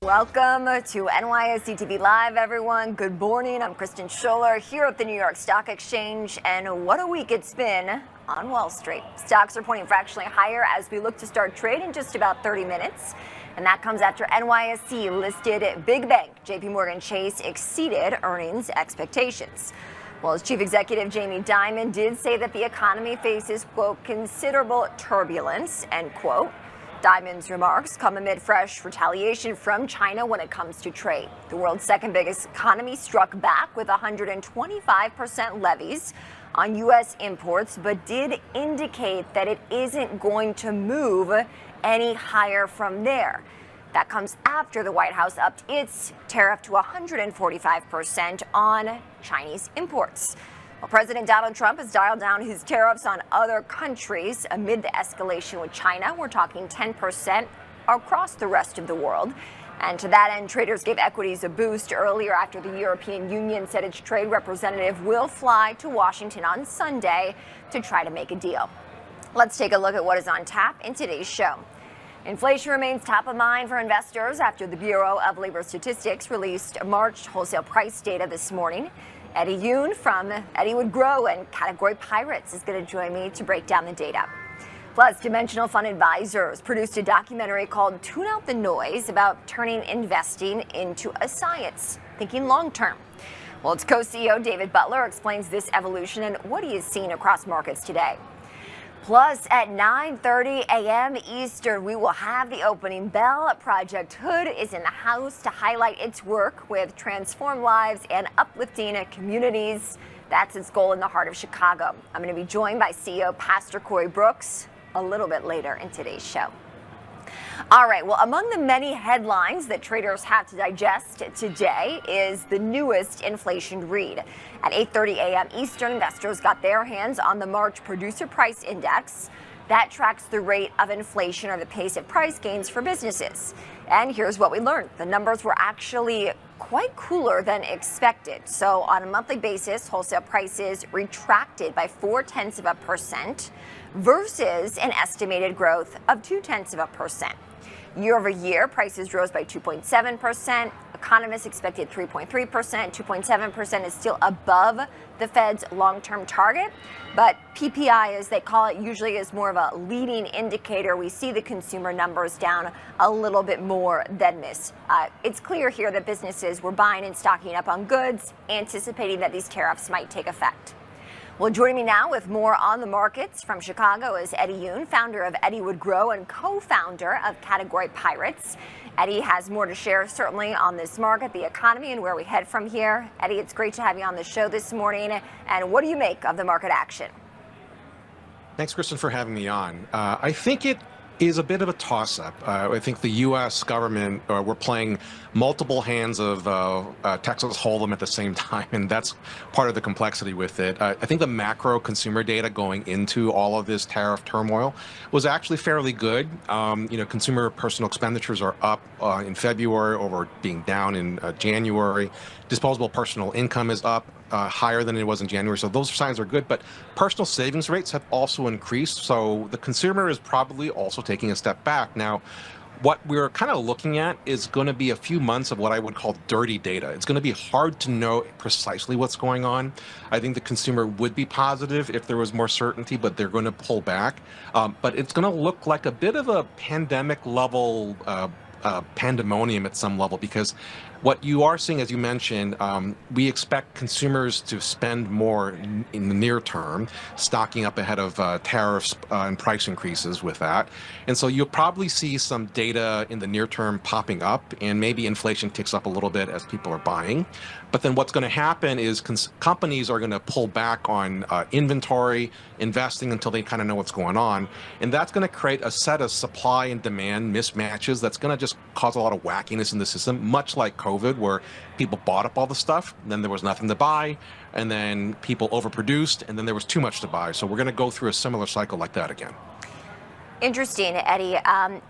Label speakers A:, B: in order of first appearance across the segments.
A: Welcome to NYSE TV Live, everyone. Good morning. I'm Kristen Scholler here at the New York Stock Exchange, and what a week it's been on Wall Street. Stocks are pointing fractionally higher as we look to start trade in just about 30 minutes. And that comes after NYSE listed big bank JP Morgan Chase exceeded earnings expectations. Well, as Chief Executive Jamie Dimon did say that the economy faces, quote, considerable turbulence, end quote. Dimon's remarks come amid fresh retaliation from China when it comes to trade. The world's second biggest economy struck back with 125% levies on U.S. imports, but did indicate that it isn't going to move any higher from there. That comes after the White House upped its tariff to 145% on Chinese imports. Well, President Donald Trump has dialed down his tariffs on other countries amid the escalation with China. We're talking 10% across the rest of the world. And to that end, traders gave equities a boost earlier after the European Union said its trade representative will fly to Washington on Sunday to try to make a deal. Let's take a look at what is on tap in today's show. Inflation remains top of mind for investors after the Bureau of Labor Statistics released March wholesale price data this morning. Eddie Yoon from Eddie Would Grow and Category Pirates is going to join me to break down the data. Plus, Dimensional Fund Advisors produced a documentary called Tune Out the Noise about turning investing into a science, thinking long term. Well, its co-CEO David Butler explains this evolution and what he is seeing across markets today. Plus, at 9:30 a.m. Eastern, we will have the opening bell. Project H.O.O.D is in the house to highlight its work with transformed lives and uplifting communities. That's its goal in the heart of Chicago. I'm going to be joined by CEO Pastor Corey Brooks a little bit later in today's show. All right, well, among the many headlines that traders have to digest today is the newest inflation read. At 8:30 a.m. Eastern, investors got their hands on the March Producer Price Index. That tracks the rate of inflation or the pace of price gains for businesses. And here's what we learned. The numbers were actually quite cooler than expected. So on a monthly basis, wholesale prices retracted by 0.4% versus an estimated growth of 0.2%. Year over year, prices rose by 2.7%. Economists expected 3.3%. 2.7% is still above the Fed's long-term target. But PPI, as they call it, usually is more of a leading indicator. We see the consumer numbers down a little bit more than this. It's clear here that businesses were buying and stocking up on goods, anticipating that these tariffs might take effect. Well, joining me now with more on the markets from Chicago is Eddie Yoon, founder of Eddie Would Grow and co-founder of Category Pirates. Eddie has more to share, certainly, on this market, the economy, and where we head from here. Eddie, it's great to have you on the show this morning. And what do you make of the market action?
B: Thanks, Kristen, for having me on. I think it is a bit of a toss-up. I think the U.S. government, we're playing multiple hands of Texas Hold'em at the same time, and that's part of the complexity with it. I think the macro consumer data going into all of this tariff turmoil was actually fairly good. Consumer personal expenditures are up in February over being down in January. Disposable personal income is up higher than it was in January. So those signs are good, but personal savings rates have also increased. So the consumer is probably also taking a step back. Now, what we're kind of looking at is going to be a few months of what I would call dirty data. It's going to be hard to know precisely what's going on. I think the consumer would be positive if there was more certainty, but they're going to pull back. But it's going to look like a bit of a pandemic level pandemonium at some level, because what you are seeing, as you mentioned, we expect consumers to spend more in the near term, stocking up ahead of tariffs and price increases with that. And so you'll probably see some data in the near term popping up, and maybe inflation ticks up a little bit as people are buying. But then what's going to happen is companies are going to pull back on inventory, investing until they kind of know what's going on. And that's going to create a set of supply and demand mismatches that's going to just cause a lot of wackiness in the system, much like COVID, where people bought up all the stuff, then there was nothing to buy, and then people overproduced, and then there was too much to buy. So we're going to go through a similar cycle like that again.
A: Interesting, Eddie.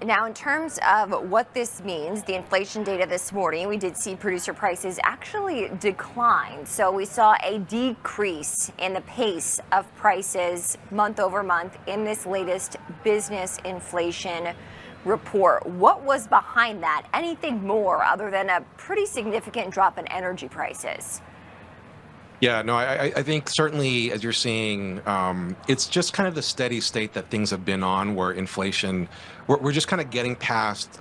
A: Now, in terms of what this means, the inflation data this morning, we did see producer prices actually decline. So we saw a decrease in the pace of prices month over month in this latest business inflation report. What was behind that? Anything more other than a pretty significant drop in energy prices?
B: Yeah, no, I think certainly, as you're seeing, it's just kind of the steady state that things have been on, where inflation, we're just kind of getting past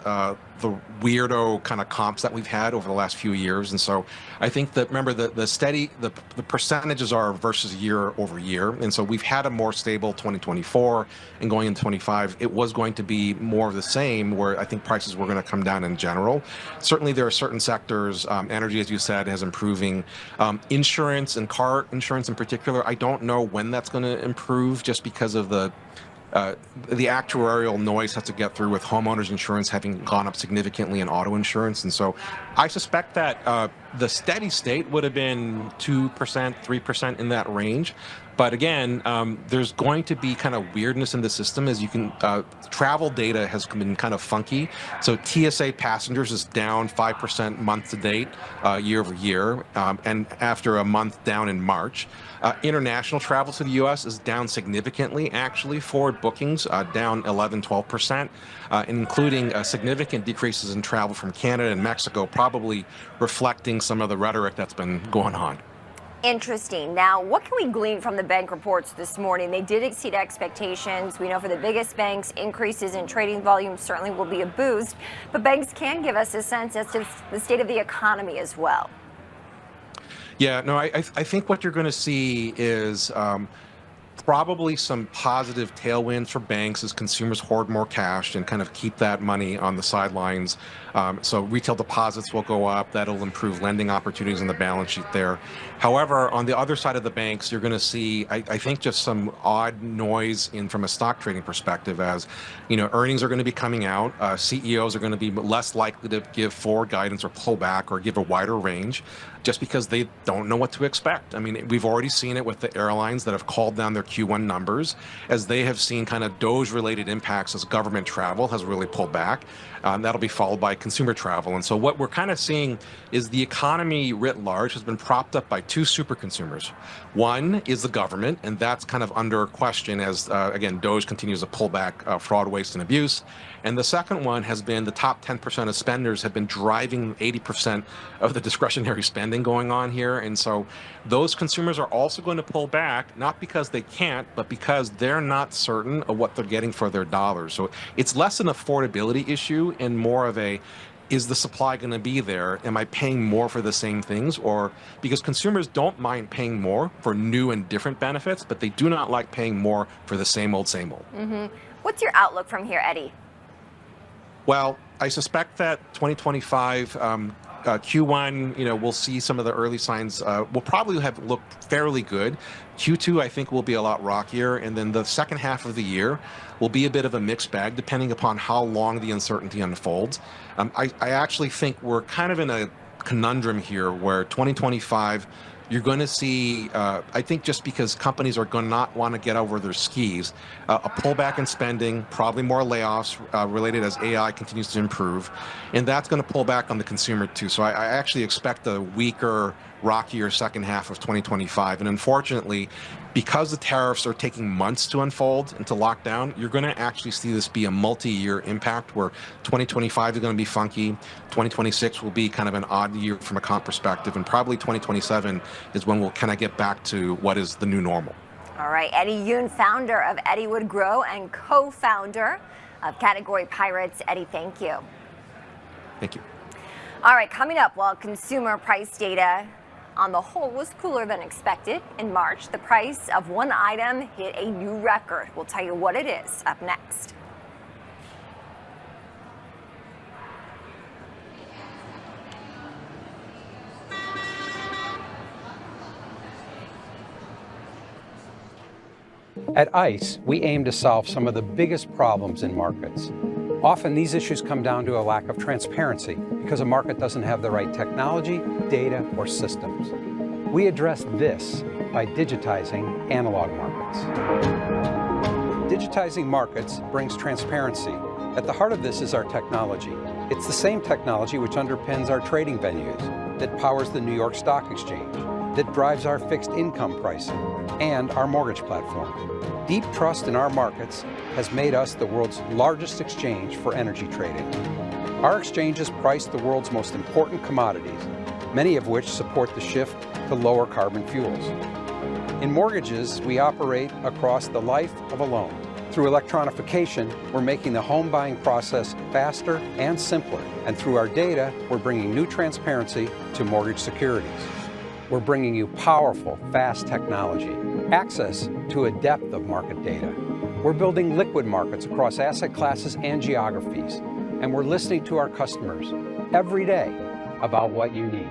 B: the weirdo kind of comps that we've had over the last few years. And so I think that, remember, the percentages are versus year over year. And so we've had a more stable 2024, and going into 25, it was going to be more of the same, where I think prices were going to come down in general. Certainly there are certain sectors, energy, as you said, is improving. Insurance and car insurance in particular, I don't know when that's going to improve, just because of the actuarial noise has to get through with homeowners insurance having gone up significantly in auto insurance. And so I suspect that the steady state would have been 2%, 3% in that range. But again, there's going to be kind of weirdness in the system, as you can, travel data has been kind of funky. So TSA passengers is down 5% month to date, year over year, and after a month down in March. International travel to the U.S. is down significantly, actually. Forward bookings down 11, 12%, including significant decreases in travel from Canada and Mexico, probably reflecting some of the rhetoric that's been going on.
A: Interesting. Now, what can we glean from the bank reports this morning? They did exceed expectations. We know for the biggest banks, increases in trading volume certainly will be a boost, but banks can give us a sense as to the state of the economy as well.
B: Yeah, no, I think what you're going to see is probably some positive tailwinds for banks as consumers hoard more cash and kind of keep that money on the sidelines. So retail deposits will go up. That'll improve lending opportunities in the balance sheet there. However, on the other side of the banks, you're going to see, I think, just some odd noise from a stock trading perspective, as earnings are going to be coming out. CEOs are going to be less likely to give forward guidance or pull back or give a wider range, just because they don't know what to expect. I mean, we've already seen it with the airlines that have called down their Q1 numbers, as they have seen kind of DOGE-related impacts as government travel has really pulled back. That'll be followed by consumer travel. And so what we're kind of seeing is the economy writ large has been propped up by two super consumers. One is the government, and that's kind of under question as, again, DOGE continues to pull back fraud, waste, and abuse. And the second one has been the top 10% of spenders have been driving 80% of the discretionary spending going on here. And so those consumers are also going to pull back, not because they can't, but because they're not certain of what they're getting for their dollars. So it's less an affordability issue and more of a, is the supply going to be there? Am I paying more for the same things? Or because consumers don't mind paying more for new and different benefits, but they do not like paying more for the same old, same old.
A: Mm-hmm. What's your outlook from here, Eddie?
B: Well, I suspect that 2025 Q1, we'll see some of the early signs. Will probably have looked fairly good. Q2, I think, will be a lot rockier, and then the second half of the year will be a bit of a mixed bag, depending upon how long the uncertainty unfolds. I actually think we're kind of in a conundrum here, where 2025. You're going to see, I think, just because companies are going to not want to get over their skis, a pullback in spending, probably more layoffs related as AI continues to improve, and that's going to pull back on the consumer too. So I actually expect a weaker, rockier second half of 2025. And unfortunately, because the tariffs are taking months to unfold and to lock down, you're going to actually see this be a multi-year impact, where 2025 is going to be funky, 2026 will be kind of an odd year from a comp perspective, and probably 2027 is when we'll kind of get back to what is the new normal.
A: All right, Eddie Yoon, founder of Eddie Wood Grow and co-founder of Category Pirates. Eddie, thank you.
B: Thank you.
A: All right, coming up, while consumer price data on the whole was cooler than expected in March, the price of one item hit a new record. We'll tell you what it is up next.
C: At ICE, we aim to solve some of the biggest problems in markets. Often these issues come down to a lack of transparency because a market doesn't have the right technology, data, or systems. We address this by digitizing analog markets. Digitizing markets brings transparency. At the heart of this is our technology. It's the same technology which underpins our trading venues, that powers the New York Stock Exchange, that drives our fixed income pricing and our mortgage platform. Deep trust in our markets has made us the world's largest exchange for energy trading. Our exchanges price the world's most important commodities, many of which support the shift to lower carbon fuels. In mortgages, we operate across the life of a loan. Through electronification, we're making the home buying process faster and simpler. And through our data, we're bringing new transparency to mortgage securities. We're bringing you powerful, fast technology, access to a depth of market data. We're building liquid markets across asset classes and geographies. And we're listening to our customers every day about what you need.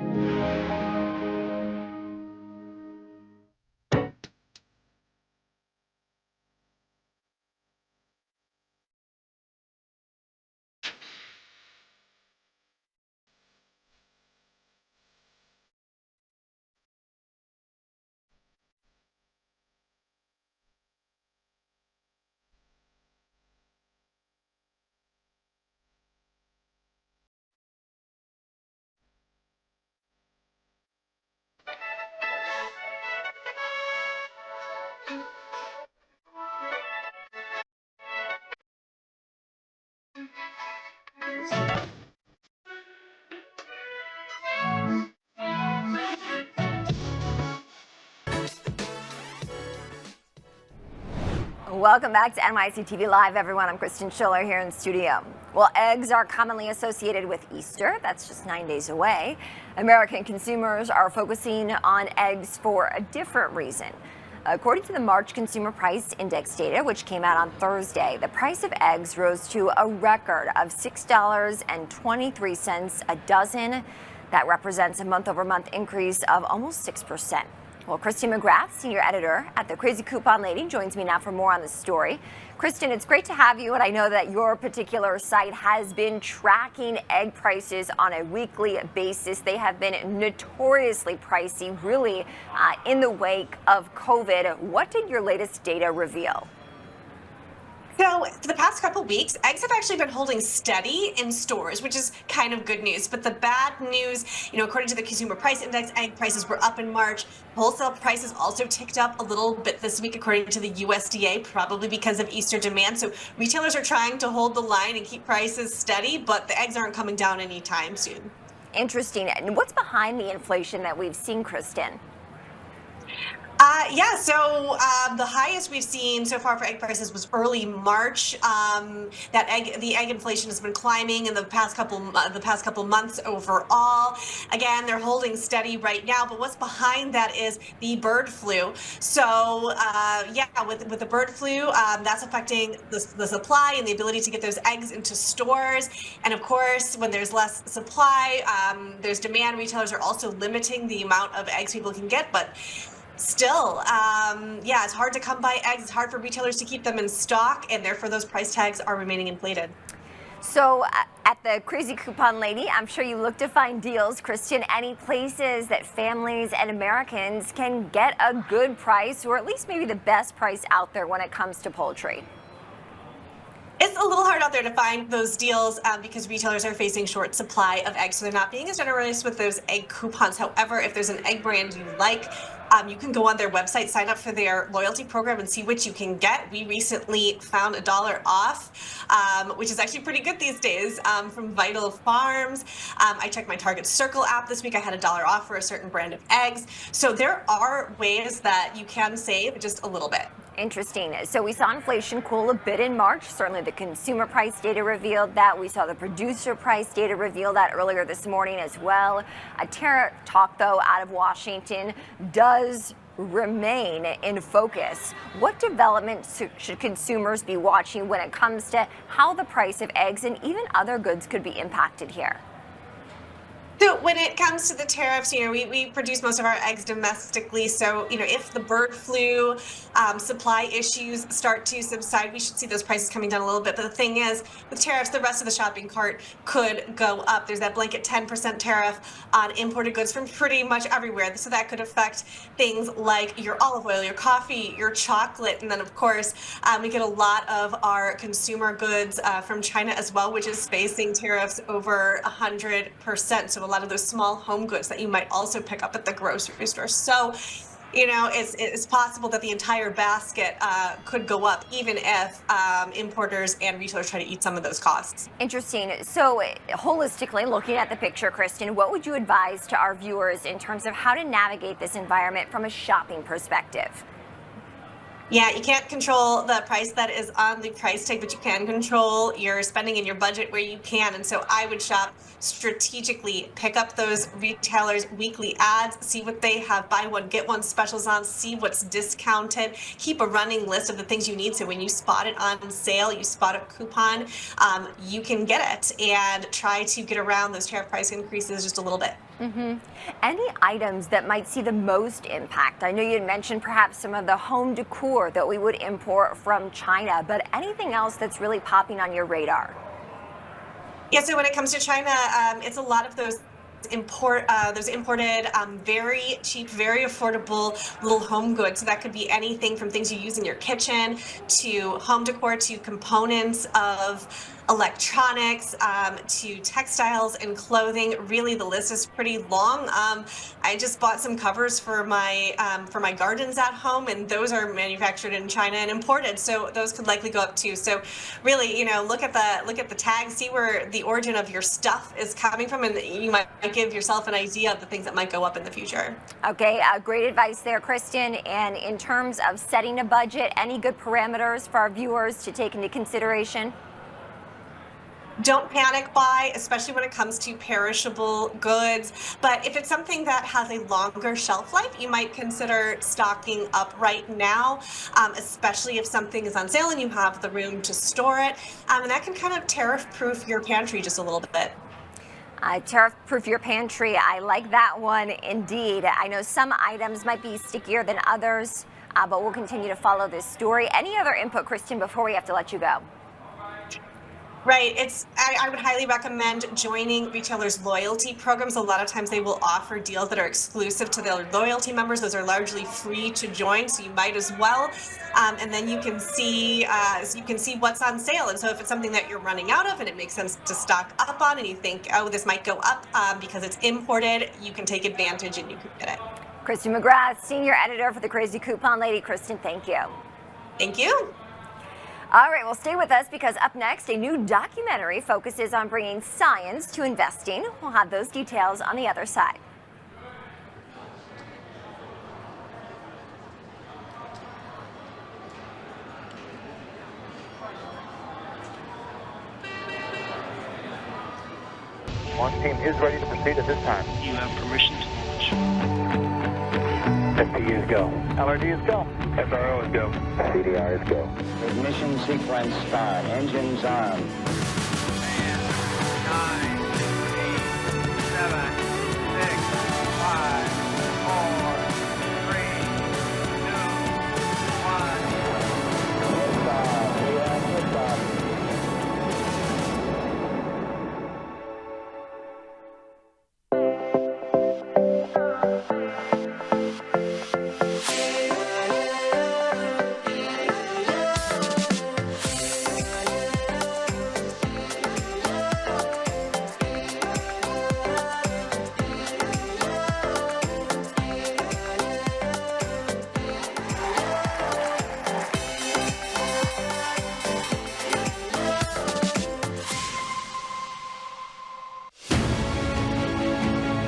A: Welcome back to NYC TV Live, everyone. I'm Kristen Schiller here in studio. Well, eggs are commonly associated with Easter. That's just 9 days away. American consumers are focusing on eggs for a different reason. According to the March Consumer Price Index data, which came out on Thursday, the price of eggs rose to a record of $6.23 a dozen. That represents a month-over-month increase of almost 6%. Well, Kristen McGrath, senior editor at the Crazy Coupon Lady, joins me now for more on this story. Kristen, it's great to have you, and I know that your particular site has been tracking egg prices on a weekly basis. They have been notoriously pricey, really, in the wake of COVID. What did your latest data reveal?
D: So for the past couple of weeks, eggs have actually been holding steady in stores, which is kind of good news. But the bad news, according to the Consumer Price Index, egg prices were up in March. Wholesale prices also ticked up a little bit this week, according to the USDA, probably because of Easter demand. So retailers are trying to hold the line and keep prices steady, but the eggs aren't coming down anytime soon.
A: Interesting. And what's behind the inflation that we've seen, Kristen?
D: So the highest we've seen so far for egg prices was early March. The egg inflation has been climbing in the past couple months overall. Again, they're holding steady right now. But what's behind that is the bird flu. So with the bird flu, that's affecting the supply and the ability to get those eggs into stores. And of course, when there's less supply, there's demand. Retailers are also limiting the amount of eggs people can get, but still, it's hard to come by eggs. It's hard for retailers to keep them in stock, and therefore those price tags are remaining inflated.
A: So at the Crazy Coupon Lady, I'm sure you look to find deals. Kristen, any places that families and Americans can get a good price, or at least maybe the best price out there when it comes to poultry?
D: It's a little hard out there to find those deals because retailers are facing short supply of eggs, so they're not being as generous with those egg coupons. However, if there's an egg brand you like, you can go on their website, sign up for their loyalty program, and see what you can get. We recently found $1 off, which is actually pretty good these days, from Vital Farms. I checked my Target Circle app this week. I had $1 off for a certain brand of eggs. So there are ways that you can save just a little bit.
A: Interesting. So we saw inflation cool a bit in March. Certainly the consumer price data revealed that. We saw the producer price data reveal that earlier this morning as well. A tariff talk, though, out of Washington does remain in focus. What developments should consumers be watching when it comes to how the price of eggs and even other goods could be impacted here?
D: So when it comes to the tariffs, we produce most of our eggs domestically. So, if the bird flu supply issues start to subside, we should see those prices coming down a little bit. But the thing is, with tariffs, the rest of the shopping cart could go up. There's that blanket 10% tariff on imported goods from pretty much everywhere. So that could affect things like your olive oil, your coffee, your chocolate. And then, of course, we get a lot of our consumer goods from China as well, which is facing tariffs over 100%. So a lot of those small home goods that you might also pick up at the grocery store. So, it's possible that the entire basket could go up, even if importers and retailers try to eat some of those costs.
A: Interesting. So holistically, looking at the picture, Kristen, what would you advise to our viewers in terms of how to navigate this environment from a shopping perspective?
D: Yeah, you can't control the price that is on the price tag, but you can control your spending and your budget where you can. And so I would shop strategically, pick up those retailers' weekly ads, see what they have buy one, get one specials on, see what's discounted, keep a running list of the things you need. So when you spot it on sale, you spot a coupon, you can get it and try to get around those tariff price increases just a little bit.
A: Any items that might see the most impact? I know you had mentioned perhaps some of the home decor that we would import from China, but anything else that's really popping on your radar?
D: Yeah, so when it comes to China, it's a lot of those imported, very cheap, very affordable little home goods. So that could be anything from things you use in your kitchen to home decor to components of electronics to textiles and clothing. Really, the list is pretty long. I just bought some covers for my gardens at home, and those are manufactured in China and imported. So those could likely go up too. So really, look at the tag, see where the origin of your stuff is coming from, and you might give yourself an idea of the things that might go up in the future.
A: Okay, great advice there, Kristen. And in terms of setting a budget, any good parameters for our viewers to take into consideration?
D: Don't panic buy, especially when it comes to perishable goods. But if it's something that has a longer shelf life, you might consider stocking up right now, especially if something is on sale and you have the room to store it. And that can kind of tariff-proof your pantry just a little bit.
A: Tariff-proof your pantry. I like that one indeed. I know some items might be stickier than others, but we'll continue to follow this story. Any other input, Kristen, before we have to let you go?
D: Right. I would highly recommend joining retailers' loyalty programs. A lot of times they will offer deals that are exclusive to their loyalty members. Those are largely free to join, so you might as well. And then you can see what's on sale. And so if it's something that you're running out of and it makes sense to stock up on, and you think, oh, this might go up because it's imported, you can take advantage and you can get it.
A: Kristen McGrath, Senior Editor for the Crazy Coupon Lady. Kristen, thank you.
D: Thank you.
A: All right, well, stay with us because up next, a new documentary focuses on bringing science to investing. We'll have those details on the other side.
E: Launch team is ready to proceed at this time.
F: You have permission to launch.
E: FPU is go.
F: LRD is go.
E: SRO is go. CDR is go.
G: Ignition sequence start. Engines on.
F: 10, 9, 8, 7, 6, 5, 4, 3, 2, 1.
G: Liftoff. We have liftoff.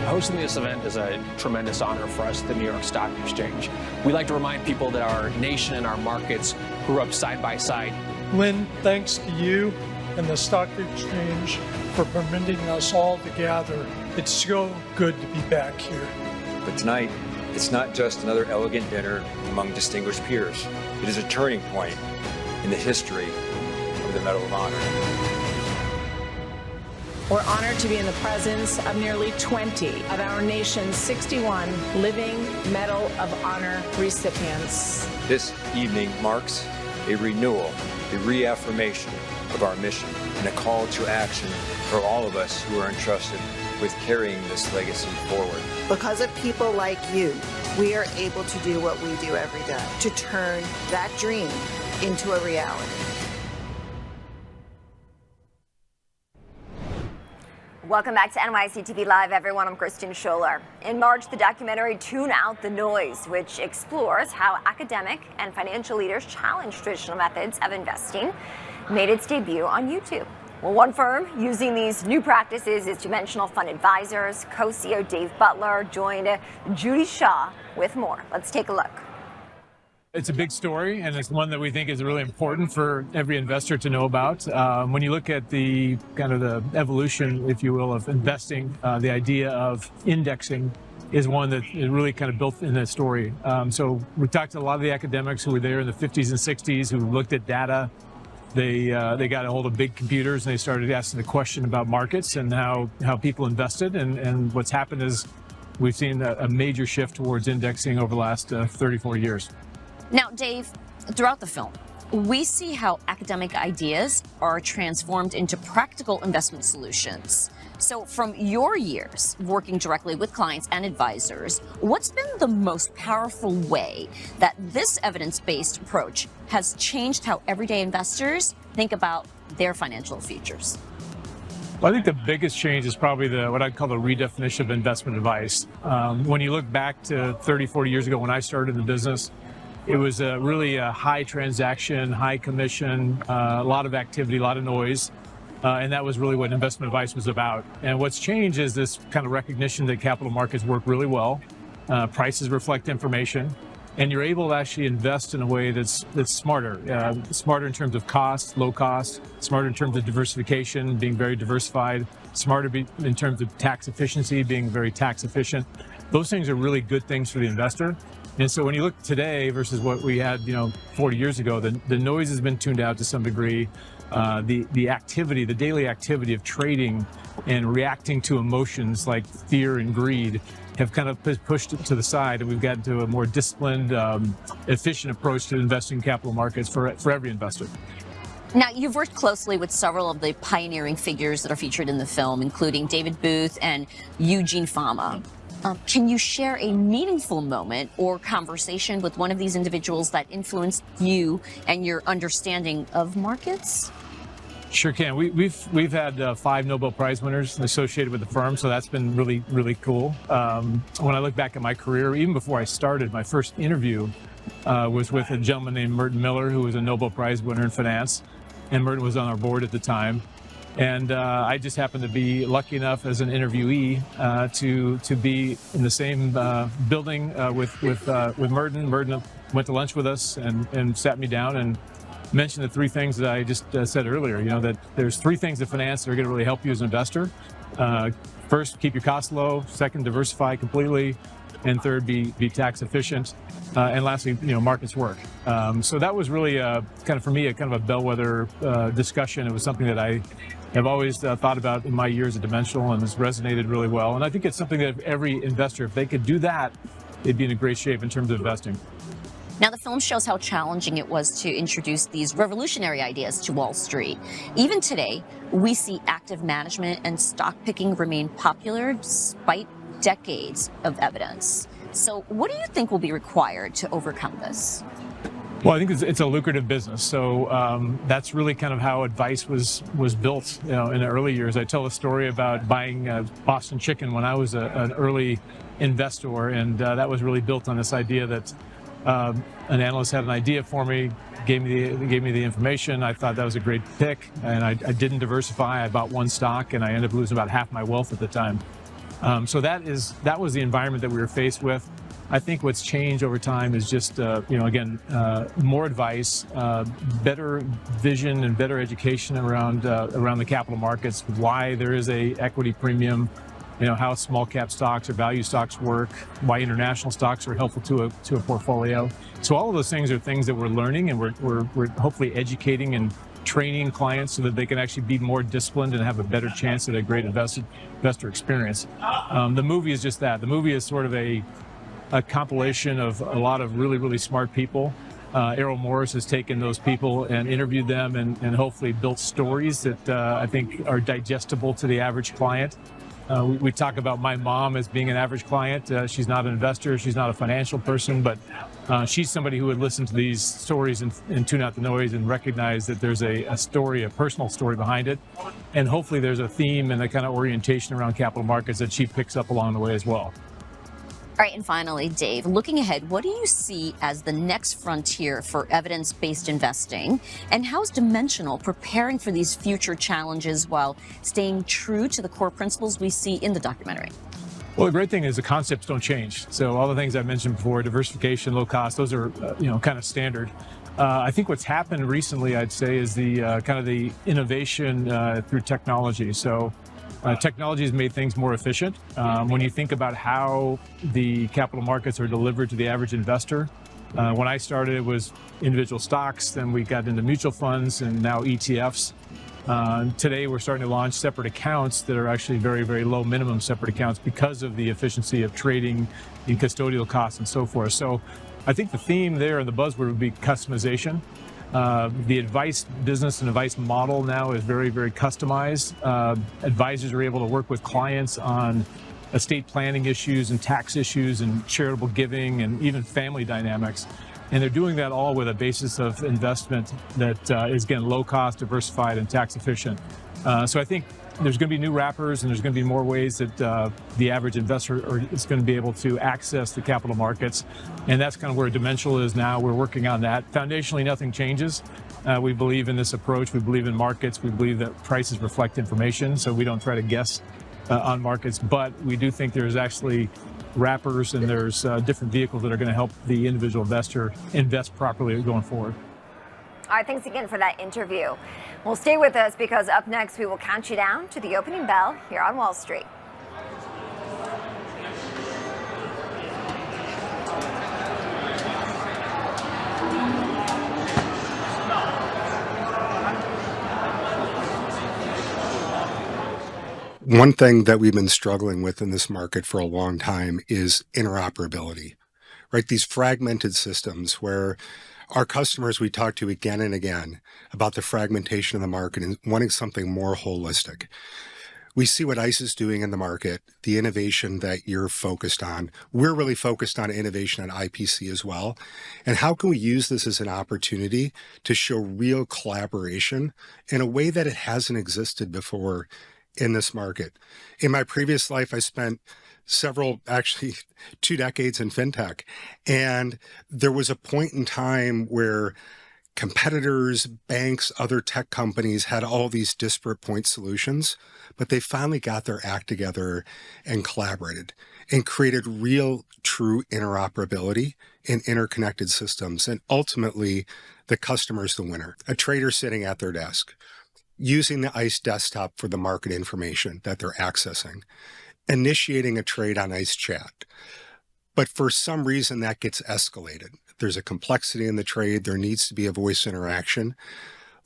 H: Hosting this event is a tremendous honor for us at the New York Stock Exchange. We like to remind people that our nation and our markets grew up side by side.
I: Lynn, thanks to you and the Stock Exchange for permitting us all to gather. It's so good to be back here.
J: But tonight, it's not just another elegant dinner among distinguished peers. It is a turning point in the history of the Medal of Honor.
K: We're honored to be in the presence of nearly 20 of our nation's 61 living Medal of Honor recipients.
J: This evening marks a renewal, a reaffirmation of our mission, and a call to action for all of us who are entrusted with carrying this legacy forward.
L: Because of people like you, we are able to do what we do every day, to turn that dream into a reality.
A: Welcome back to NYC TV Live, everyone. I'm Kristen Scholler. In March, the documentary Tune Out the Noise, which explores how academic and financial leaders challenge traditional methods of investing, made its debut on YouTube. Well, one firm using these new practices is Dimensional Fund Advisors. Co-CEO Dave Butler joined Judy Shaw with more. Let's take a look.
M: It's a big story, and it's one that we think is really important for every investor to know about. When you look at the kind of the evolution, if you will, of investing, the idea of indexing is one that is really kind of built in that story. So we talked to a lot of the academics who were there in the 50s and 60s who looked at data. They got a hold of big computers and they started asking the question about markets and how people invested. And what's happened is we've seen a major shift towards indexing over the last 34 years.
N: Now, Dave, throughout the film, we see how academic ideas are transformed into practical investment solutions. So from your years working directly with clients and advisors, what's been the most powerful way that this evidence-based approach has changed how everyday investors think about their financial futures?
M: Well, I think the biggest change is probably what I'd call the redefinition of investment advice. When you look back to 30, 40 years ago when I started in the business, it was really a high transaction, high commission, a lot of activity, a lot of noise. And that was really what investment advice was about. And what's changed is this kind of recognition that capital markets work really well. Prices reflect information. And you're able to actually invest in a way that's smarter. Smarter in terms of cost, low cost, smarter in terms of diversification, being very diversified, smarter in terms of tax efficiency, being very tax efficient. Those things are really good things for the investor. And so when you look today versus what we had, 40 years ago, the noise has been tuned out to some degree. The activity, the daily activity of trading and reacting to emotions like fear and greed have kind of pushed it to the side, and we've gotten to a more disciplined, efficient approach to investing in capital markets for every investor.
N: Now, you've worked closely with several of the pioneering figures that are featured in the film, including David Booth and Eugene Fama. Can you share a meaningful moment or conversation with one of these individuals that influenced you and your understanding of markets?
M: Sure can. We've had 5 Nobel Prize winners associated with the firm, so that's been really, really cool. When I look back at my career, even before I started, my first interview was with a gentleman named Merton Miller, who was a Nobel Prize winner in finance, and Merton was on our board at the time. And I just happened to be lucky enough as an interviewee to be in the same building with Merton. Merton went to lunch with us and sat me down and mentioned the 3 things that I just said earlier. That there's 3 things in finance that are going to really help you as an investor. First, keep your costs low. Second, diversify completely. And third, be tax efficient. And lastly, markets work. So that was really kind of for me a kind of a bellwether discussion. It was something that I have always thought about in my years at Dimensional and has resonated really well. And I think it's something that every investor, if they could do that, they'd be in a great shape in terms of investing.
N: Now, the film shows how challenging it was to introduce these revolutionary ideas to Wall Street. Even today, we see active management and stock picking remain popular despite decades of evidence. So what do you think will be required to overcome this?
M: Well, I think it's a lucrative business. So that's really kind of how advice was built in the early years. I tell a story about buying Boston Chicken when I was an early investor, and that was really built on this idea that an analyst had an idea for me, gave me the information. I thought that was a great pick, and I didn't diversify. I bought one stock, and I ended up losing about half my wealth at the time. So that was the environment that we were faced with. I think what's changed over time is just, again, more advice, better vision and better education around the capital markets, why there is a equity premium, how small cap stocks or value stocks work, why international stocks are helpful to a portfolio. So all of those things are things that we're learning, and we're hopefully educating and training clients so that they can actually be more disciplined and have a better chance at a great investor experience. The movie is just that. The movie is sort of a compilation of a lot of really, really smart people. Errol Morris has taken those people and interviewed them and hopefully built stories that I think are digestible to the average client. We talk about my mom as being an average client. She's not an investor, she's not a financial person, but she's somebody who would listen to these stories and tune out the noise and recognize that there's a story, a personal story behind it. And hopefully there's a theme and a kind of orientation around capital markets that she picks up along the way as well.
N: All right, and finally, Dave, looking ahead, what do you see as the next frontier for evidence-based investing? And how's Dimensional preparing for these future challenges while staying true to the core principles we see in the documentary?
M: Well, the great thing is the concepts don't change. So all the things I mentioned before, diversification, low cost, those are kind of standard. I think what's happened recently, I'd say, is the kind of the innovation through technology. So technology has made things more efficient. When you think about how the capital markets are delivered to the average investor, when I started, it was individual stocks, then we got into mutual funds, and now ETFs. Today, we're starting to launch separate accounts that are actually very, very low minimum separate accounts because of the efficiency of trading in custodial costs and so forth. So I think the theme there and the buzzword would be customization. The advice business and advice model now is very, very customized. Advisors are able to work with clients on estate planning issues and tax issues and charitable giving and even family dynamics. And they're doing that all with a basis of investment that is, again, low cost, diversified, and tax efficient. So I think there's going to be new wrappers and there's going to be more ways that the average investor is going to be able to access the capital markets. And that's kind of where Dimensional is now. We're working on that. Foundationally, nothing changes. We believe in this approach. We believe in markets. We believe that prices reflect information, so we don't try to guess on markets. But we do think there's actually wrappers and there's different vehicles that are going to help the individual investor invest properly going forward.
A: All right, thanks again for that interview. Well, stay with us because up next we will count you down to the opening bell here on Wall Street.
O: One thing that we've been struggling with in this market for a long time is interoperability, right? These fragmented systems where our customers, we talk to again and again about the fragmentation of the market and wanting something more holistic. We see what ICE is doing in the market, the innovation that you're focused on. We're really focused on innovation at IPC as well. And how can we use this as an opportunity to show real collaboration in a way that it hasn't existed before in this market? In my previous life, I spent actually 2 decades in fintech. And there was a point in time where competitors, banks, other tech companies had all these disparate point solutions, but they finally got their act together and collaborated and created real, true interoperability in interconnected systems. And ultimately, the customer is the winner. A trader sitting at their desk, using the ICE desktop for the market information that they're accessing, initiating a trade on ICE chat. But for some reason that gets escalated. There's a complexity in the trade. There needs to be a voice interaction.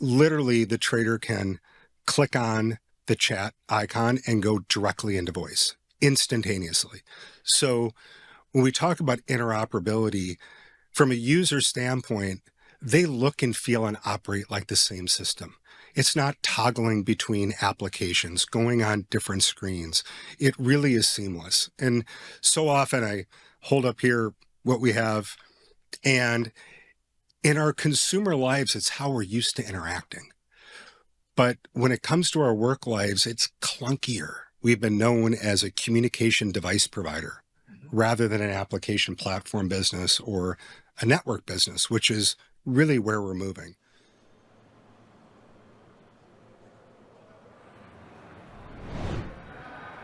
O: Literally, the trader can click on the chat icon and go directly into voice instantaneously. So when we talk about interoperability, from a user standpoint, they look and feel and operate like the same system. It's not toggling between applications, going on different screens. It really is seamless. And so often I hold up here what we have, and in our consumer lives, it's how we're used to interacting. But when it comes to our work lives, it's clunkier. We've been known as a communication device provider rather than an application platform business or a network business, which is really where we're moving.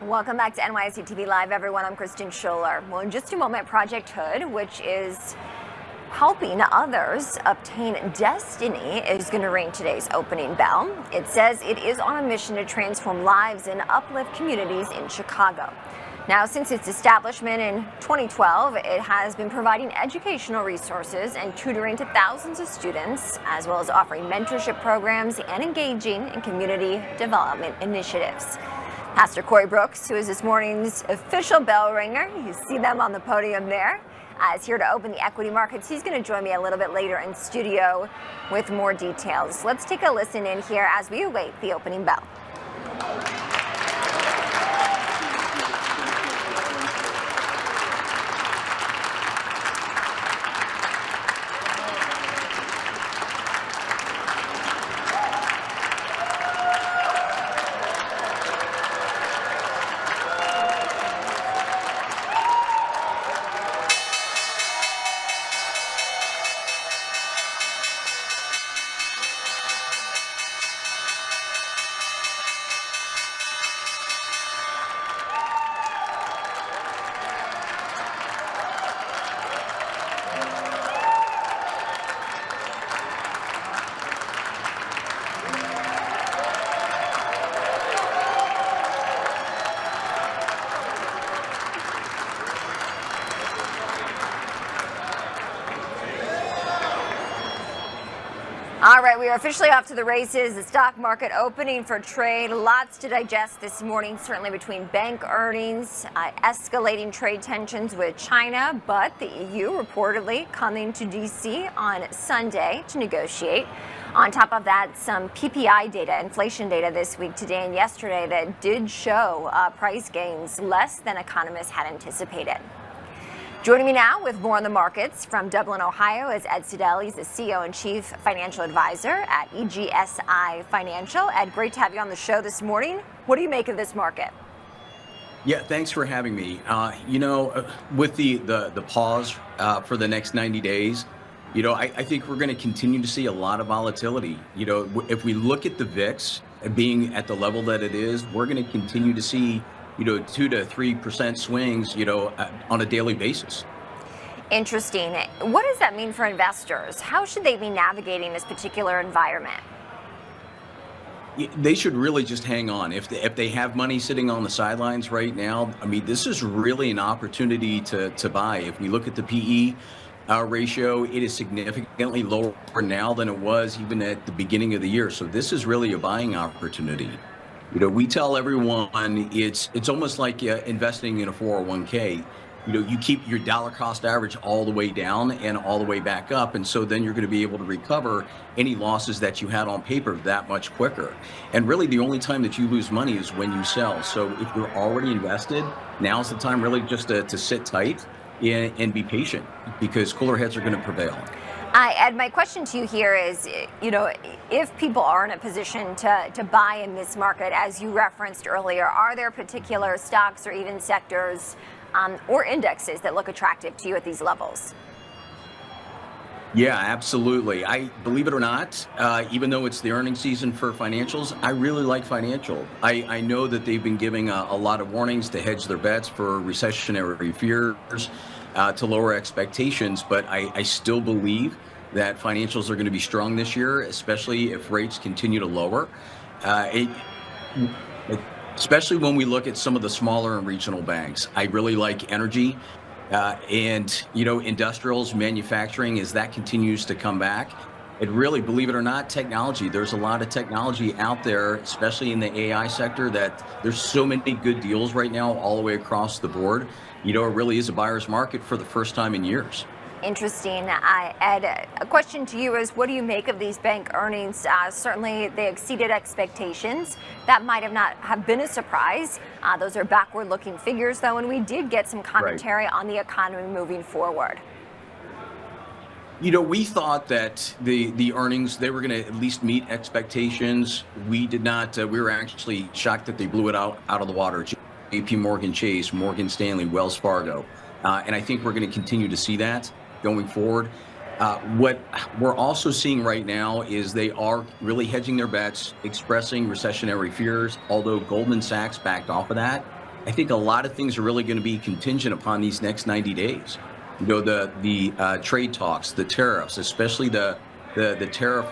A: Welcome back to NYSE TV Live, everyone. I'm Kristen Scholler. Well, in just a moment, Project H.O.O.D, which is helping others obtain destiny, is going to ring today's opening bell. It says it is on a mission to transform lives and uplift communities in Chicago. Now, since its establishment in 2012, it has been providing educational resources and tutoring to thousands of students, as well as offering mentorship programs and engaging in community development initiatives. Pastor Corey Brooks, who is this morning's official bell ringer, you see them on the podium there, is here to open the equity markets. He's going to join me a little bit later in studio with more details. Let's take a listen in here as we await the opening bell. All right, we are officially off to the races. The stock market opening for trade. Lots to digest this morning, certainly between bank earnings, escalating trade tensions with China, but the EU reportedly coming to D.C. on Sunday to negotiate. On top of that, some PPI data, inflation data this week, today and yesterday, that did show price gains less than economists had anticipated. Joining me now with more on the markets from Dublin, Ohio, is Ed Siddell. He's the CEO and Chief Financial Advisor at EGSI Financial. Ed, great to have you on the show this morning. What do you make of this market?
P: Yeah, thanks for having me. With the pause for the next 90 days, I think we're going to continue to see a lot of volatility. If we look at the VIX being at the level that it is, we're going to continue to see 2 to 3% swings, on a daily basis.
A: Interesting. What does that mean for investors? How should they be navigating this particular environment?
P: They should really just hang on. If they have money sitting on the sidelines right now, I mean, this is really an opportunity to buy. If we look at the PE ratio, it is significantly lower now than it was even at the beginning of the year. So this is really a buying opportunity. We tell everyone it's almost like investing in a 401k. You keep your dollar cost average all the way down and all the way back up. And so then you're going to be able to recover any losses that you had on paper that much quicker. And really the only time that you lose money is when you sell. So if you're already invested, now's the time really just to sit tight and be patient, because cooler heads are going to prevail.
A: Ed, my question to you here is, if people are in a position to buy in this market, as you referenced earlier, are there particular stocks or even sectors or indexes that look attractive to you at these levels?
P: Yeah, absolutely. I believe it or not, even though it's the earnings season for financials, I really like financial. I know that they've been giving a lot of warnings to hedge their bets for recessionary fears, to lower expectations, but I still believe that financials are going to be strong this year, especially if rates continue to lower. Especially when we look at some of the smaller and regional banks. I really like energy and industrials, manufacturing, as that continues to come back. And really, believe it or not, technology. There's a lot of technology out there, especially in the AI sector, that there's so many good deals right now all the way across the board. It really is a buyer's market for the first time in years.
A: Interesting. Ed, a question to you is, what do you make of these bank earnings? Certainly, they exceeded expectations. That might not have been a surprise. Those are backward-looking figures, though, and we did get some commentary on the economy moving forward.
P: We thought that the earnings, they were going to at least meet expectations. We did not. We were actually shocked that they blew it out of the water. JP Morgan Chase, Morgan Stanley, Wells Fargo. And I think we're going to continue to see that going forward. What we're also seeing right now is they are really hedging their bets, expressing recessionary fears, although Goldman Sachs backed off of that. I think a lot of things are really going to be contingent upon these next 90 days. The trade talks, the tariffs, especially the tariff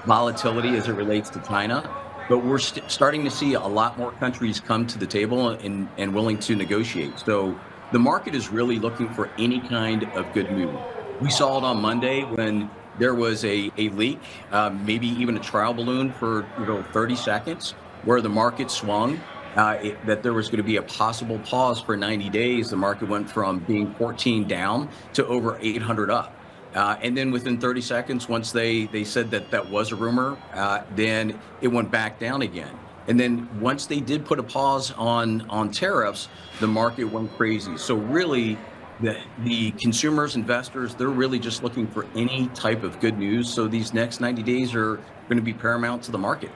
P: volatility as it relates to China. But we're starting to see a lot more countries come to the table and willing to negotiate. So the market is really looking for any kind of good news. We saw it on Monday when there was a leak, maybe even a trial balloon for 30 seconds, where the market swung, that there was going to be a possible pause for 90 days. The market went from being 14 down to over 800 up. And then within 30 seconds, once they said that was a rumor, then it went back down again. And then once they did put a pause on tariffs, the market went crazy. So really, the consumers, investors, they're really just looking for any type of good news. So these next 90 days are going to be paramount to the market.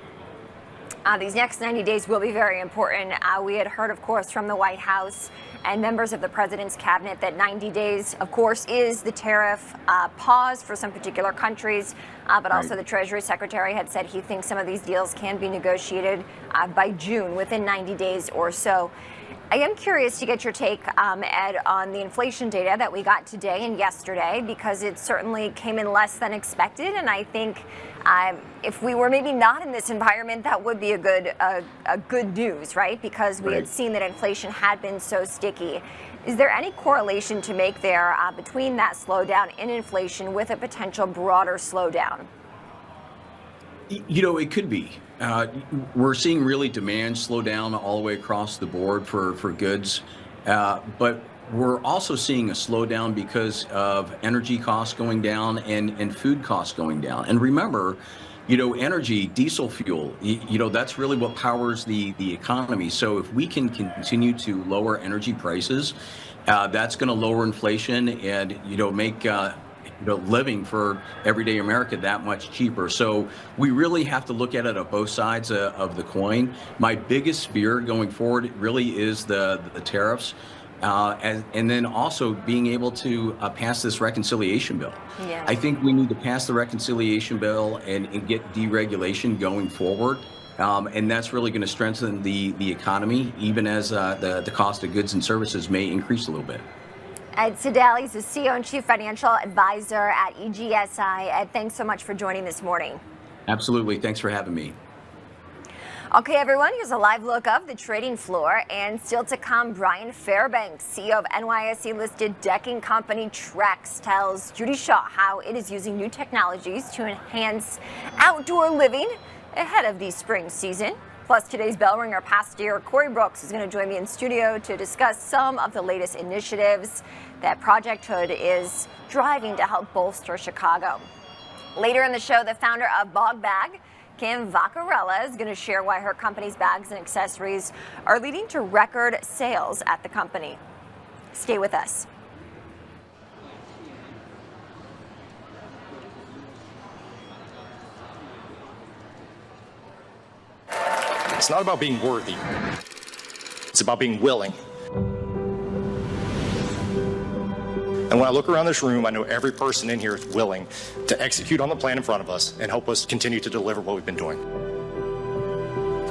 A: These next 90 days will be very important. We had heard, of course, from the White House and members of the president's cabinet that 90 days, of course, is the tariff pause for some particular countries. But also the Treasury Secretary had said he thinks some of these deals can be negotiated by June, within 90 days or so. I am curious to get your take, Ed, on the inflation data that we got today and yesterday, because it certainly came in less than expected. And I think if we were maybe not in this environment, that would be a good news, right? Because we had seen that inflation had been so sticky. Is there any correlation to make there between that slowdown in inflation with a potential broader slowdown?
P: It could be. We're seeing really demand slow down all the way across the board for goods, but we're also seeing a slowdown because of energy costs going down and food costs going down. And remember, energy, diesel fuel, that's really what powers the economy. So if we can continue to lower energy prices, that's going to lower inflation and, make living for everyday America that much cheaper. So we really have to look at it at both sides of the coin. My biggest fear going forward really is the tariffs. And then also being able to pass this reconciliation bill. Yeah. I think we need to pass the reconciliation bill and get deregulation going forward. And that's really going to strengthen the economy, even as the cost of goods and services may increase a little bit.
A: Ed Sedale is the CEO and Chief Financial Advisor at EGSI. Ed, thanks so much for joining this morning.
P: Absolutely. Thanks for having me.
A: Okay, everyone, here's a live look of the trading floor. And still to come, Brian Fairbanks, CEO of NYSE-listed decking company Trex, tells Judy Shaw how it is using new technologies to enhance outdoor living ahead of the spring season. Plus, today's bell ringer pastor Corey Brooks is going to join me in studio to discuss some of the latest initiatives that Project H.O.O.D is driving to help bolster Chicago. Later in the show, the founder of Bog Bag, Kim Vaccarella, is going to share why her company's bags and accessories are leading to record sales at the company. Stay with us.
Q: It's not about being worthy. It's about being willing. And when I look around this room, I know every person in here is willing to execute on the plan in front of us and help us continue to deliver what we've been doing.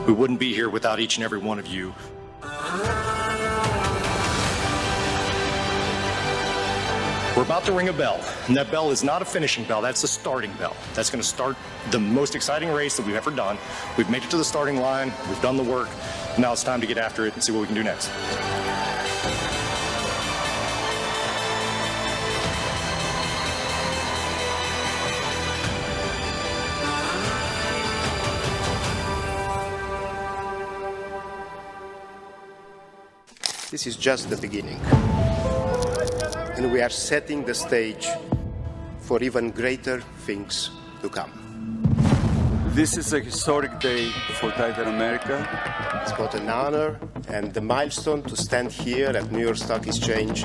Q: We wouldn't be here without each and every one of you. We're about to ring a bell, and that bell is not a finishing bell, that's a starting bell. That's going to start the most exciting race that we've ever done. We've made it to the starting line, we've done the work, now it's time to get after it and see what we can do next.
R: This is just the beginning. And we are setting the stage for even greater things to come.
S: This is a historic day for Titan America.
R: It's both an honor and the milestone to stand here at New York Stock Exchange.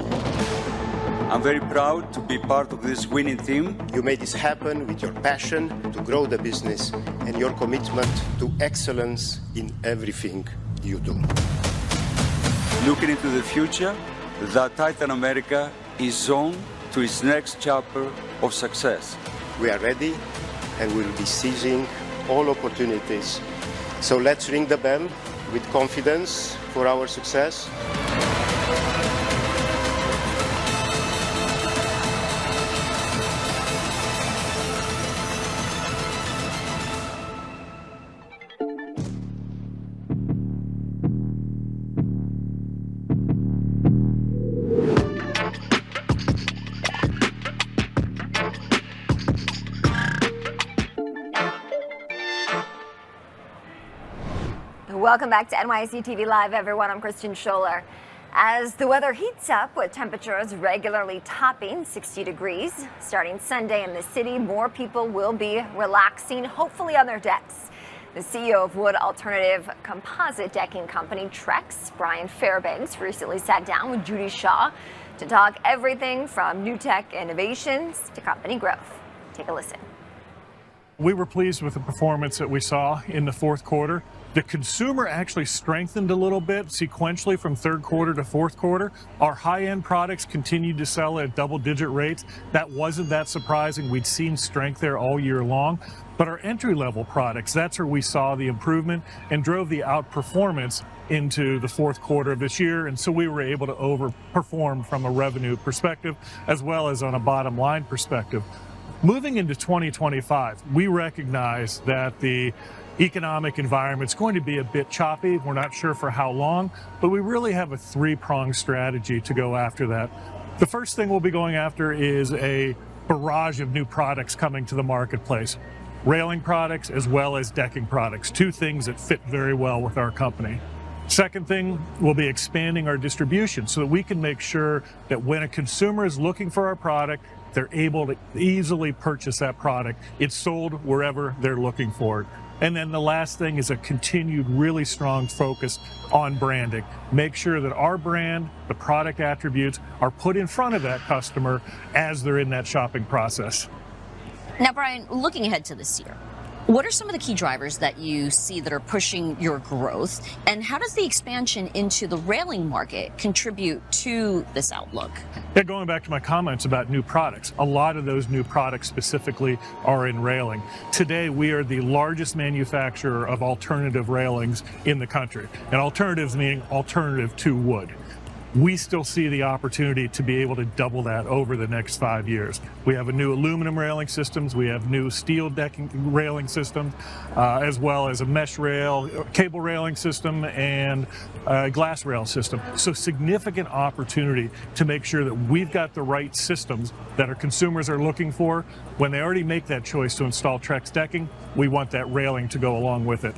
S: I'm very proud to be part of this winning team.
R: You made this happen with your passion to grow the business and your commitment to excellence in everything you do.
S: Looking into the future, the Titan America is on to its next chapter of success.
R: We are ready and will be seizing all opportunities. So let's ring the bell with confidence for our success.
A: Welcome back to NYSE TV Live, everyone. I'm Kristen Scholler. As the weather heats up with temperatures regularly topping 60 degrees, starting Sunday in the city, more people will be relaxing, hopefully on their decks. The CEO of wood alternative composite decking company Trex, Brian Fairbanks, recently sat down with Judy Shaw to talk everything from new tech innovations to company growth. Take a listen.
M: We were pleased with the performance that we saw in the fourth quarter. The consumer actually strengthened a little bit sequentially from third quarter to fourth quarter. Our high-end products continued to sell at double-digit rates. That wasn't that surprising. We'd seen strength there all year long. But our entry-level products, that's where we saw the improvement and drove the outperformance into the fourth quarter of this year. And so we were able to overperform from a revenue perspective as well as on a bottom line perspective. Moving into 2025, we recognize that the economic environment's going to be a bit choppy. We're not sure for how long, but we really have a three-pronged strategy to go after that. The first thing we'll be going after is a barrage of new products coming to the marketplace. railing products as well as decking products, two things that fit very well with our company. Second thing, we'll be expanding our distribution so that we can make sure that when a consumer is looking for our product, they're able to easily purchase that product. It's sold wherever they're looking for it. And then the last thing is a continued really strong focus on branding. Make sure that our brand, the product attributes, are put in front of that customer as they're in that shopping process.
N: Now, Brian, looking ahead to this year, what are some of the key drivers that you see that are pushing your growth? And how does the expansion into the railing market contribute to this outlook?
M: Yeah, going back to my comments about new products, a lot of those new products specifically are in railing. Today, we are the largest manufacturer of alternative railings in the country. And alternatives meaning alternative to wood. We still see the opportunity to be able to double that over the next 5 years. We have a new aluminum railing systems, we have new steel decking railing systems, as well as a mesh rail, cable railing system, and glass rail system. So significant opportunity to make sure that we've got the right systems that our consumers are looking for. When they already make that choice to install Trex decking, we want that railing to go along with it.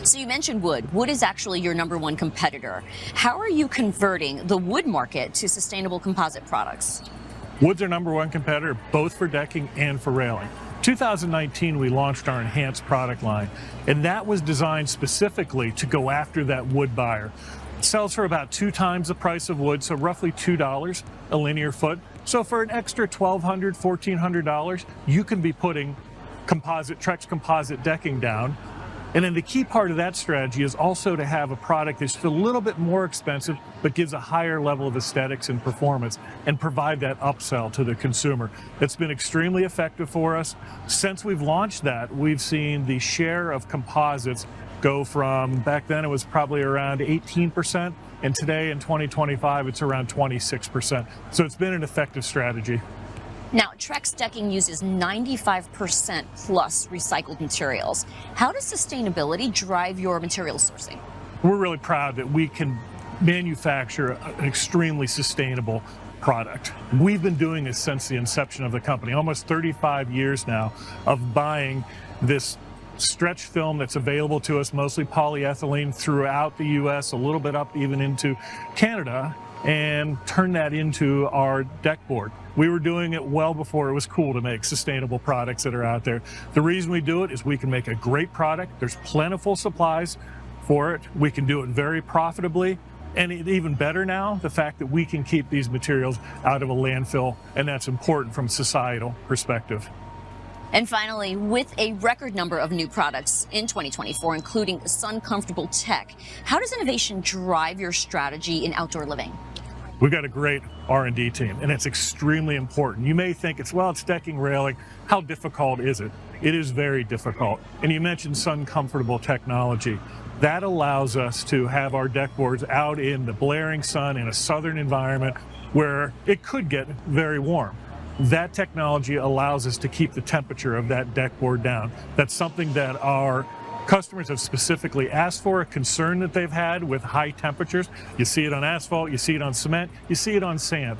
N: So you mentioned wood. Wood is actually your #1 competitor. How are you converting the wood market to sustainable composite products?
M: Wood's our #1 competitor, both for decking and for railing. 2019, we launched our enhanced product line, and that was designed specifically to go after that wood buyer. It sells for about 2 times the price of wood, so roughly $2 a linear foot. So for an extra $1,200, $1,400, you can be putting Trex composite decking down. And then the key part of that strategy is also to have a product that's a little bit more expensive, but gives a higher level of aesthetics and performance and provide that upsell to the consumer. It's been extremely effective for us. Since we've launched that, we've seen the share of composites go from, back then it was probably around 18%, and today in 2025 it's around 26%. So it's been an effective strategy.
N: Now, Trex decking uses 95% plus recycled materials. How does sustainability drive your material sourcing?
M: We're really proud that we can manufacture an extremely sustainable product. We've been doing this since the inception of the company, almost 35 years now of buying this stretch film that's available to us, mostly polyethylene throughout the US, a little bit up even into Canada, and turn that into our deck board. We were doing it well before it was cool to make sustainable products that are out there. The reason we do it is we can make a great product. There's plentiful supplies for it. We can do it very profitably. And even better now, the fact that we can keep these materials out of a landfill, and that's important from a societal perspective.
N: And finally, with a record number of new products in 2024, including sun comfortable tech, how does innovation drive your strategy in outdoor living?
M: We've got a great R&D team, and it's extremely important. You may think it's decking, railing. How difficult is it? It is very difficult. And you mentioned sun comfortable technology. That allows us to have our deck boards out in the blaring sun in a southern environment where it could get very warm. That technology allows us to keep the temperature of that deck board down. That's something that our customers have specifically asked for, a concern that they've had with high temperatures. You see it on asphalt, you see it on cement, you see it on sand.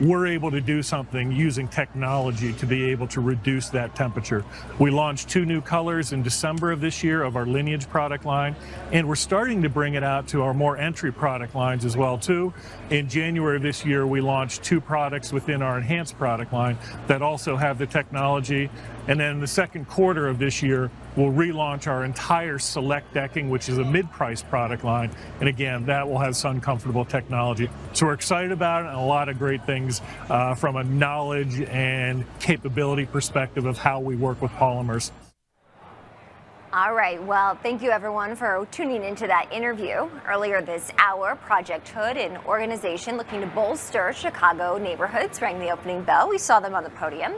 M: We're able to do something using technology to be able to reduce that temperature. We launched 2 new colors in December of this year of our Lineage product line, and we're starting to bring it out to our more entry product lines as well too. In January of this year, we launched 2 products within our Enhanced product line that also have the technology. And then in the second quarter of this year, we'll relaunch our entire Select decking, which is a mid-price product line. And again, that will have sun comfortable technology. So we're excited about it, and a lot of great things from a knowledge and capability perspective of how we work with polymers.
A: All right. Well, thank you, everyone, for tuning into that interview. Earlier this hour, Project H.O.O.D, an organization looking to bolster Chicago neighborhoods, rang the opening bell. We saw them on the podium.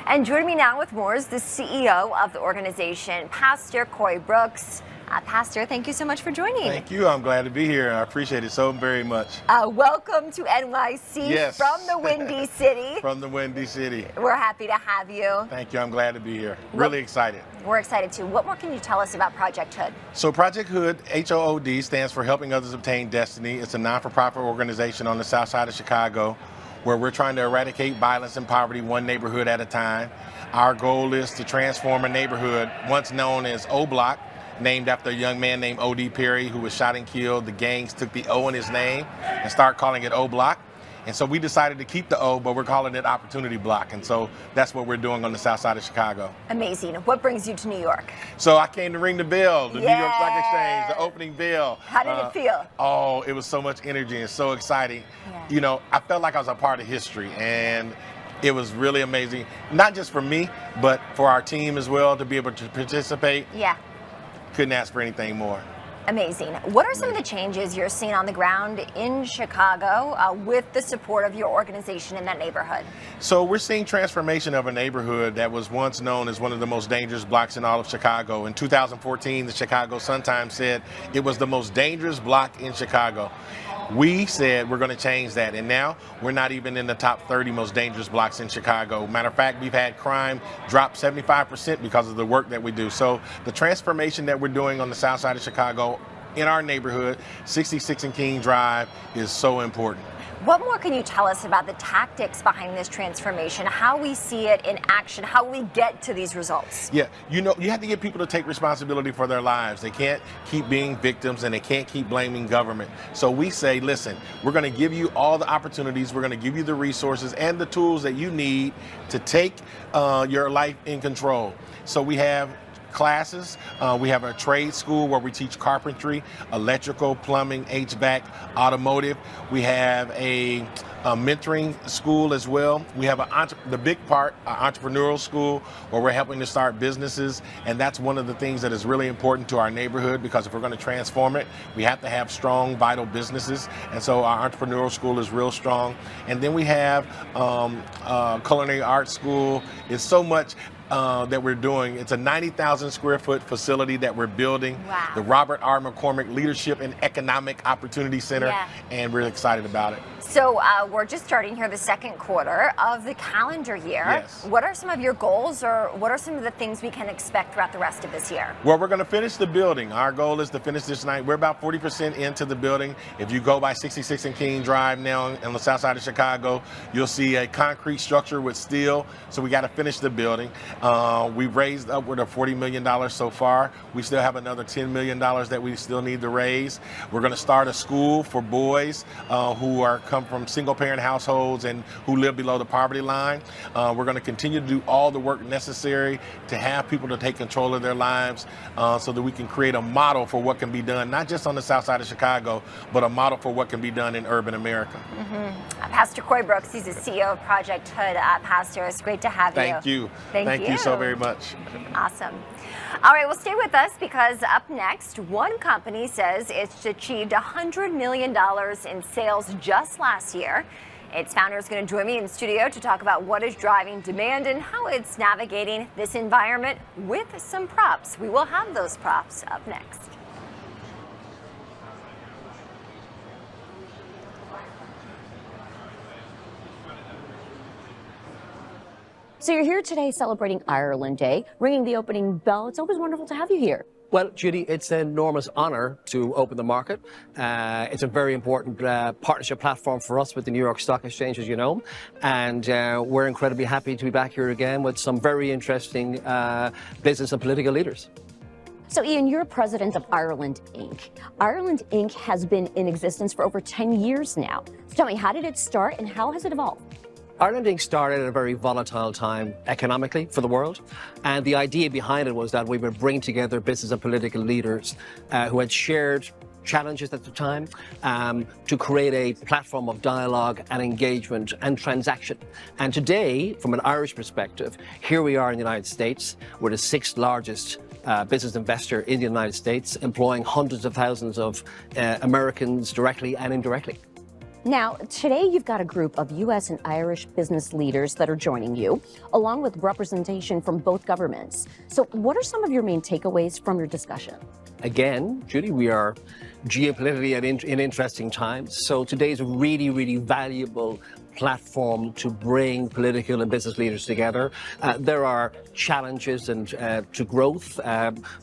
A: And joining me now with more is the CEO of the organization, Pastor Corey Brooks. Pastor, thank you so much for joining.
T: Thank you. I'm glad to be here. I appreciate it so very much.
A: Welcome to NYC
T: yes.
A: from the Windy City.
T: From the Windy City.
A: We're happy to have you.
T: Thank you. I'm glad to be here. Really excited.
A: We're excited too. What more can you tell us about Project H.O.O.D?
T: So Project H.O.O.D, H-O-O-D, stands for Helping Others Obtain Destiny. It's a non-for-profit organization on the south side of Chicago. where we're trying to eradicate violence and poverty one neighborhood at a time. Our goal is to transform a neighborhood once known as O Block, named after a young man named O.D. Perry who was shot and killed. The gangs took the O in his name and started calling it O Block. And so we decided to keep the O, but we're calling it Opportunity Block. And so that's what we're doing on the south side of Chicago.
A: Amazing. What brings you to New York?
T: So I came to ring the bell, the New York Stock Exchange, the opening bell.
A: How did it feel?
T: Oh, it was so much energy and so exciting. You know, I felt like I was a part of history, and it was really amazing, not just for me, but for our team as well to be able to participate.
A: Yeah.
T: Couldn't ask for anything more.
A: Amazing. What are some of the changes you're seeing on the ground in Chicago with the support of your organization in that neighborhood?
T: So we're seeing transformation of a neighborhood that was once known as one of the most dangerous blocks in all of Chicago. In 2014, the Chicago Sun-Times said it was the most dangerous block in Chicago. We said we're going to change that, and now we're not even in the top 30 most dangerous blocks in Chicago. Matter of fact, we've had crime drop 75% because of the work that we do. So the transformation that we're doing on the south side of Chicago in our neighborhood, 66 and King Drive, is so important.
A: What more can you tell us about the tactics behind this transformation, how we see it in action, how we get to these results?
T: Yeah, you know, you have to get people to take responsibility for their lives. They can't keep being victims, and they can't keep blaming government. So we say, listen, we're going to give you all the opportunities, we're going to give you the resources and the tools that you need to take your life in control. So we have classes. We have a trade school where we teach carpentry, electrical, plumbing, HVAC, automotive. We have a mentoring school as well. We have the big part, an entrepreneurial school where we're helping to start businesses. And that's one of the things that is really important to our neighborhood, because if we're going to transform it, we have to have strong, vital businesses. And so our entrepreneurial school is real strong. And then we have culinary arts school. It's so much that we're doing. It's a 90,000 square foot facility that we're building.
A: Wow.
T: The Robert R. McCormick Leadership and Economic Opportunity Center, and we're excited about it.
A: So we're just starting here the second quarter of the calendar year.
T: Yes.
A: What are some of your goals, or what are some of the things we can expect throughout the rest of this year?
T: Well, we're going to finish the building. Our goal is to finish this night. We're about 40% into the building. If you go by 66 and King Drive now on the south side of Chicago, you'll see a concrete structure with steel. So we got to finish the building. We've raised upward of $40 million so far. We still have another $10 million that we still need to raise. We're going to start a school for boys who come from single-parent households and who live below the poverty line. We're going to continue to do all the work necessary to have people to take control of their lives so that we can create a model for what can be done, not just on the south side of Chicago, but a model for what can be done in urban America.
A: Pastor Coy Brooks, he's the CEO of Project H.O.O.D. Pastor, it's great to have you.
T: Thank you.
A: Thank
T: you so very much.
A: Awesome. All right, well, stay with us, because up next, one company says it's achieved $100 million in sales just last year. Its founder is going to join me in studio to talk about what is driving demand and how it's navigating this environment with some props. We will have those props up next.
N: So you're here today celebrating Ireland Day, ringing the opening bell. It's always wonderful to have you here.
U: Well, Judy, it's an enormous honor to open the market. It's a very important partnership platform for us with the New York Stock Exchange, as you know. And we're incredibly happy to be back here again with some very interesting business and political leaders.
N: So, Ian, you're president of Ireland Inc. Ireland Inc. has been in existence for over 10 years now. So tell me, how did it start and how has it evolved?
U: Ireland Inc. started at a very volatile time economically for the world. And the idea behind it was that we would bring together business and political leaders who had shared challenges at the time to create a platform of dialogue and engagement and transaction. And today, from an Irish perspective, here we are in the United States. We're the 6th largest business investor in the United States, employing hundreds of thousands of Americans directly and indirectly.
N: Now, today you've got a group of U.S. and Irish business leaders that are joining you, along with representation from both governments. So what are some of your main takeaways from your discussion?
U: Again, Judy, we are geopolitically in interesting times. So today is a really, really valuable platform to bring political and business leaders together. There are challenges and to growth.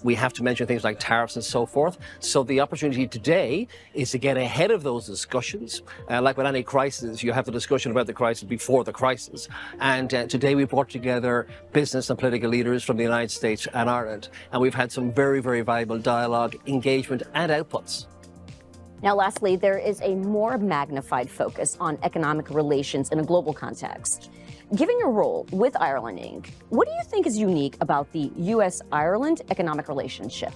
U: We have to mention things like tariffs and so forth. So the opportunity today is to get ahead of those discussions. Like with any crisis, you have the discussion about the crisis before the crisis. And today we brought together business and political leaders from the United States and Ireland. And we've had some very, very valuable dialogue, engagement and outputs.
N: Now, lastly, there is a more magnified focus on economic relations in a global context. Given your role with Ireland Inc., what do you think is unique about the U.S.-Ireland economic relationship?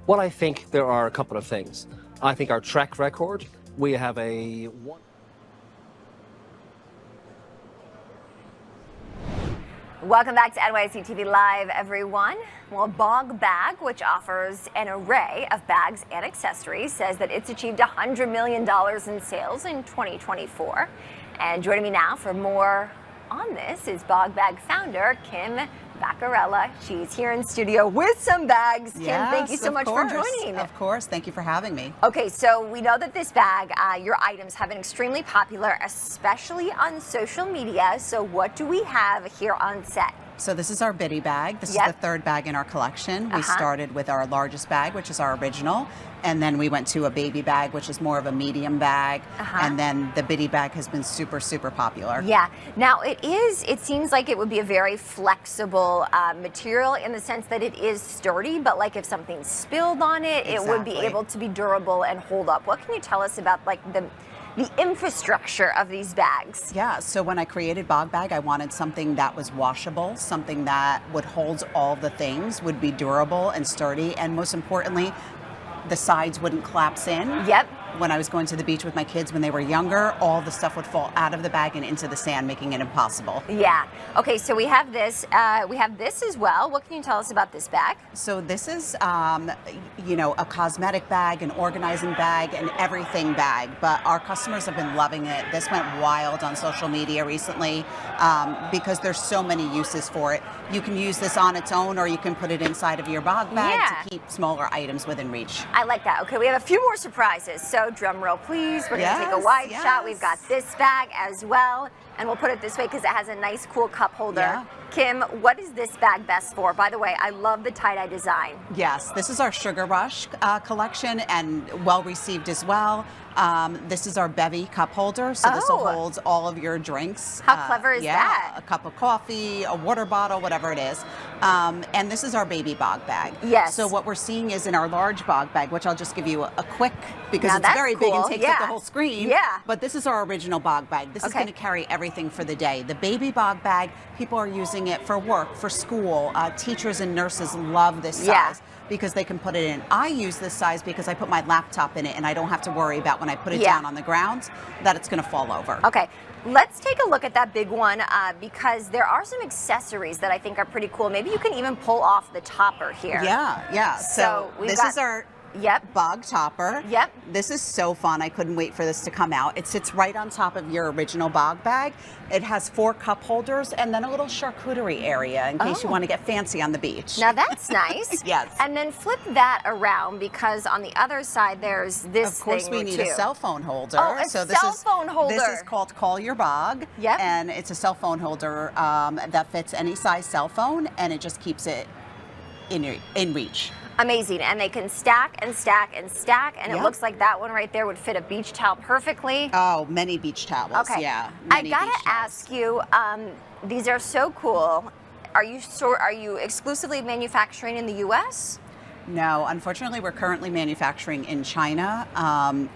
U: Well, I think there are a couple of things. I think our track record, we have a...
A: Welcome back to NYC TV Live, everyone. Well, Bog Bag, which offers an array of bags and accessories, says that it's achieved $100 million in sales in 2024. And joining me now for more on this is Bog Bag founder Kim Vaccarella. She's here in studio with some bags. Kim, thank you so much for joining.
B: Of course, thank you for having me.
A: Okay, so we know that this bag, your items have been extremely popular, especially on social media. So what do we have here on set?
B: So this is our Biddy bag. This is the third bag in our collection. We started with our largest bag, which is our original. And then we went to a baby bag, which is more of a medium bag. And then the Biddy bag has been super, super popular.
A: Yeah. Now it seems like it would be a very flexible material in the sense that it is sturdy, but like if something spilled on it, it would be able to be durable and hold up. What can you tell us about like the infrastructure of these bags?
B: Yeah, so when I created Bog Bag, I wanted something that was washable, something that would hold all the things, would be durable and sturdy, and most importantly, the sides wouldn't collapse in.
A: Yep.
B: When I was going to the beach with my kids when they were younger, all the stuff would fall out of the bag and into the sand, making it impossible.
A: Yeah. Okay, so we have this as well. What can you tell us about this bag?
B: So this is, you know, a cosmetic bag, an organizing bag, an everything bag. But our customers have been loving it. This went wild on social media recently because there's so many uses for it. You can use this on its own, or you can put it inside of your Bog Bag to keep smaller items within reach.
A: I like that. Okay, we have a few more surprises. So drum roll, please. We're going to take a wide shot. We've got this bag as well. And we'll put it this way because it has a nice, cool cup holder. Kim, what is this bag best for? By the way, I love the tie-dye design.
B: Yes, this is our Sugar Rush collection and well received as well. This is our Bevy cup holder, so this will hold all of your drinks.
A: How clever is that?
B: A cup of coffee, a water bottle, whatever it is. And this is our baby Bog Bag.
A: Yes.
B: So what we're seeing is in our large Bog Bag, which I'll just give you a quick, because
A: Now
B: it's
A: that's
B: very big and
A: cool.
B: takes up the whole screen.
A: Yeah.
B: But this is our original Bog Bag. This is going to carry everything for the day. The baby Bog Bag, people are using it for work, for school. Teachers and nurses love this size. Because they can put it in. I use this size because I put my laptop in it and I don't have to worry about when I put it down on the ground that it's going to fall over.
A: Okay, let's take a look at that big one because there are some accessories that I think are pretty cool. Maybe you can even pull off the topper here.
B: Yeah. So this is our Bog Topper. This is so fun. I couldn't wait for this to come out. It sits right on top of your original Bog Bag. It has 4 cup holders and then a little charcuterie area in case you want to get fancy on the beach.
A: Now that's nice.
B: Yes.
A: And then flip that around because on the other side there's this
B: Of course,
A: thing
B: we need
A: too.
B: a cell phone holder.
A: Oh, a cell phone holder.
B: This is called Call Your Bog.
A: Yep.
B: And it's a cell phone holder that fits any size cell phone, and it just keeps it in reach.
A: Amazing, and they can stack and stack and stack, and it looks like that one right there would fit a beach towel perfectly.
B: Oh, many beach towels.
A: Okay.
B: Yeah.
A: I gotta ask you, these are so cool. Are you exclusively manufacturing in the U.S.?
B: No, unfortunately, we're currently manufacturing in China.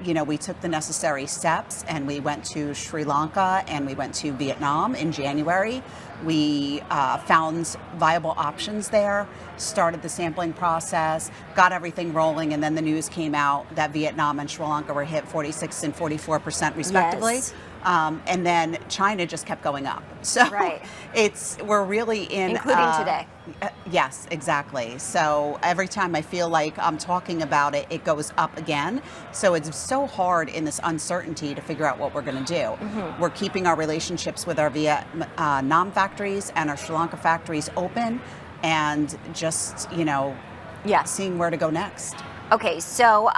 B: You know, we took the necessary steps and we went to Sri Lanka and we went to Vietnam in January. We found viable options there, started the sampling process, got everything rolling, and then the news came out that Vietnam and Sri Lanka were hit 46% and 44% respectively.
A: Yes.
B: And then China just kept going up. So we're really in...
A: Including today.
B: Yes, exactly. So every time I feel like I'm talking about it, it goes up again. So it's so hard in this uncertainty to figure out what we're going to do. We're keeping our relationships with our Vietnam factories and our Sri Lanka factories open and just, you know, seeing where to go next.
A: Okay, so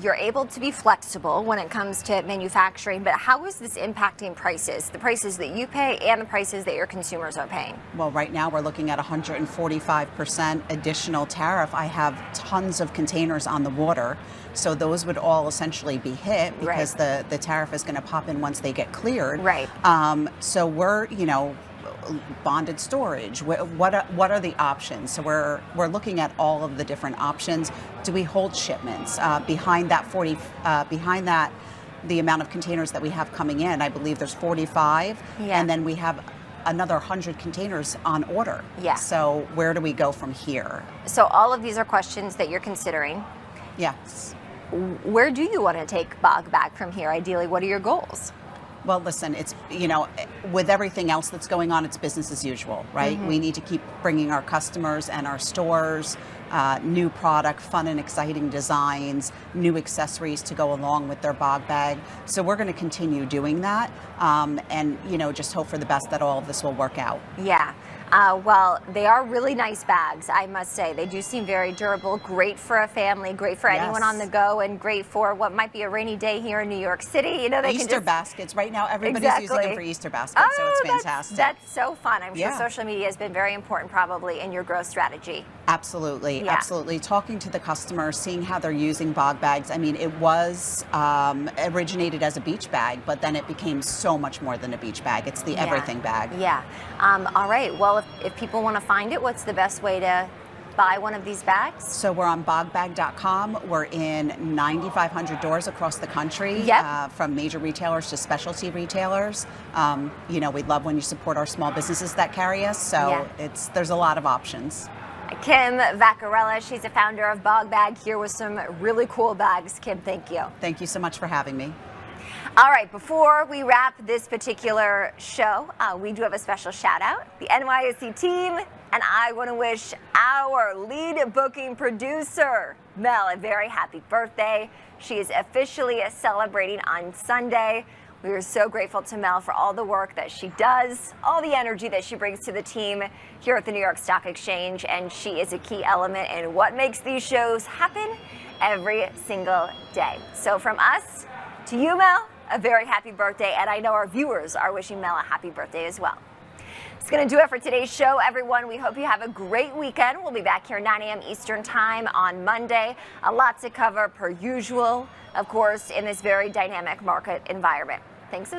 A: you're able to be flexible when it comes to manufacturing, but how is this impacting prices, the prices that you pay and the prices that your consumers are paying?
B: Well, right now we're looking at 145% additional tariff. I have tons of containers on the water, so those would all essentially be hit because the tariff is going to pop in once they get cleared.
A: Right.
B: So we're, bonded storage. What are the options? So we're looking at all of the different options. Do we hold shipments behind that the amount of containers that we have coming in? I believe there's 45, and then we have another 100 containers on order.
A: Yeah.
B: So where do we go from here?
A: So all of these are questions that you're considering.
B: Yes.
A: Where do you want to take Bog Bag from here? Ideally, what are your goals?
B: Well, listen, it's, with everything else that's going on, it's business as usual, right? We need to keep bringing our customers and our stores new product, fun and exciting designs, new accessories to go along with their Bog Bag. So we're going to continue doing that and, just hope for the best that all of this will work out.
A: Yeah. Well, they are really nice bags, I must say. They do seem very durable, great for a family, great for anyone on the go, and great for what might be a rainy day here in New York City. They
B: Easter
A: can just...
B: baskets. Right now, everybody's using them for Easter baskets, so it's fantastic.
A: That's so fun. I'm sure social media has been very important probably in your growth strategy.
B: Absolutely, absolutely. Talking to the customers, seeing how they're using Bog Bags. I mean, it was originated as a beach bag, but then it became so much more than a beach bag. It's the everything bag.
A: Yeah. All right. Well, if people want to find it, what's the best way to buy one of these bags?
B: So we're on bogbag.com. We're in 9,500 doors across the country, from major retailers to specialty retailers. We'd love when you support our small businesses that carry us. So there's a lot of options.
A: Kim Vaccarella, she's a founder of Bog Bag, here with some really cool bags. Kim, thank you.
B: Thank you so much for having me.
A: All right, before we wrap this particular show, we do have a special shout out, the NYSE team, and I want to wish our lead booking producer, Mel, a very happy birthday. She is officially celebrating on Sunday. We are so grateful to Mel for all the work that she does, all the energy that she brings to the team here at the New York Stock Exchange, and she is a key element in what makes these shows happen every single day. So from us to you, Mel, a very happy birthday, and I know our viewers are wishing Mel a happy birthday as well. It's going to do it for today's show, everyone. We hope you have a great weekend. We'll be back here 9 a.m. Eastern Time on Monday. A lot to cover per usual, of course, in this very dynamic market environment. Thanks as